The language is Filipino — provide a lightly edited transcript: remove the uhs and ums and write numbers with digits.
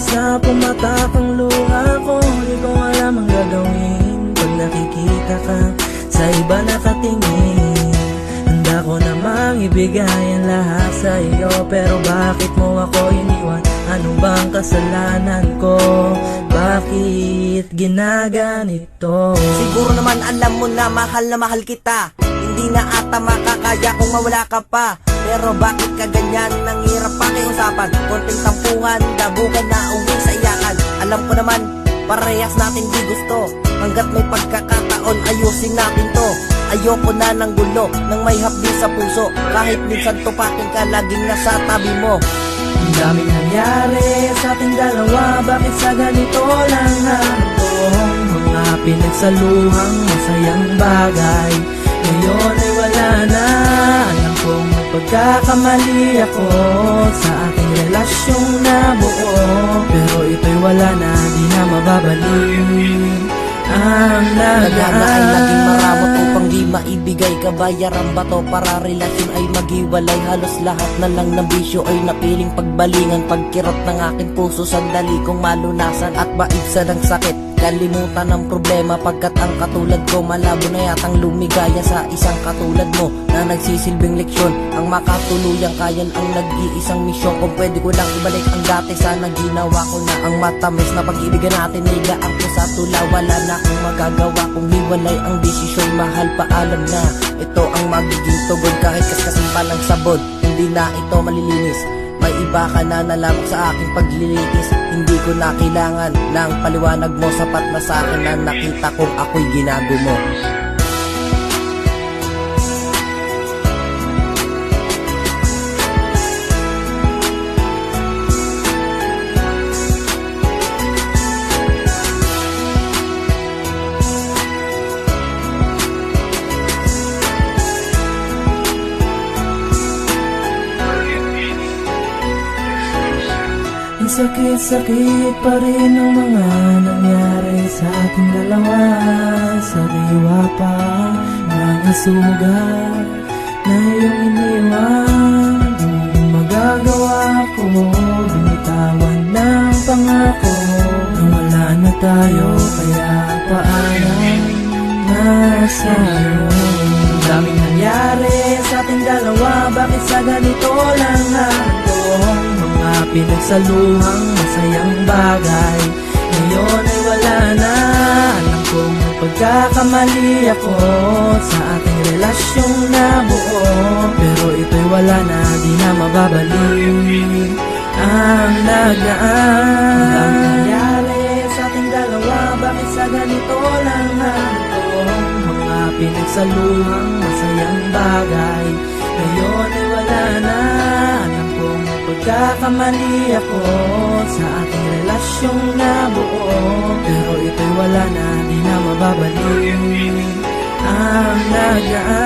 labis na pumatak ang luha ko. Di ko alam ang gagawin pag nakikita ka sa iba nakatingin. Handa ko namang ibigay ang lahat sa iyo, pero bakit mo ako iniwan? Ano bang kasalanan ko? Bakit ginaganito? Siguro naman alam mo na mahal kita. Hindi na ata makakaya kung mawala ka pa. Pero bakit ka ganyan? Nang hirap pa kayong usapan. Konting tampuhan, dabugan na uwi sa iyakan. Alam ko naman, parehas natin di gusto. Hanggat may pagkakataon, ayusin natin to. Ayoko na ng gulo, nang may hapdi sa puso. Kahit minsan tupakin ka, laging nasa tabi mo. Ang daming nangyari sa ating dalawa, bakit sa ganito lang hantong? Mga pinagsaluhang masayang bagay, ngayon ay wala na. Alam kong may pagkakamali ako sa ating relasyong nabuo, pero ito'y wala na, di na mababalik ang Nagana ay naging lagaan. maramot upang di maibigay kabayaran ba to para relasyon ay maghiwalay. Halos lahat na lang ng bisyo ay napiling pagbalingan. Pagkirot ng aking puso sandali kong malunasan at maibsan ng sakit. Kalimutan ang problema pagkat ang katulad ko malabo na yatang lumigaya sa isang katulad mo na nagsisilbing leksyon. Ang makatuluyang kayan ang nag-iisang misyon. Kung pwede ko lang ibalik ang dati, sana ginawa ko na. Ang matamis na pag-ibigan natin ay gaan ko sa tula. Wala na akong magagawa kung hiwalay ang desisyon. Mahal, paalam na, ito ang magiging tugon. Kahit kaskasin pa ng sabod, hindi na ito malilinis. May iba ka na nalamok sa aking paglilitis. Hindi ko na kailangan ng paliwanag mo. Sapat na sa akin na nakita kong ako'y ginago mo. Ang sakit-sakit pa rin ang mga nangyari sa ating dalawa. Sariwa pa mga sugat na iyong iniwan. Anong magagawa ko? Binitawan ng pangako na wala na tayo, kaya paalam na sa'yo. Ang daming nangyari sa ating dalawa, bakit sa ganito lang hantong? Mga pinagsaluhang masayang bagay, ngayon ay wala na. Alam kong may pagkakamali ako sa ating relasyong nabuo, pero ito'y wala na, di na mababalik ang nagaan. Ang nangyari sa ating dalawa, bakit sa ganito lang hantong? Mga pinagsaluhang masayang bagay, ngayon ay wala na. Alam kong may pagkakamali ako sa ating relasyong nabuo, pero ito'y wala na, di na mababalik ang nagaan.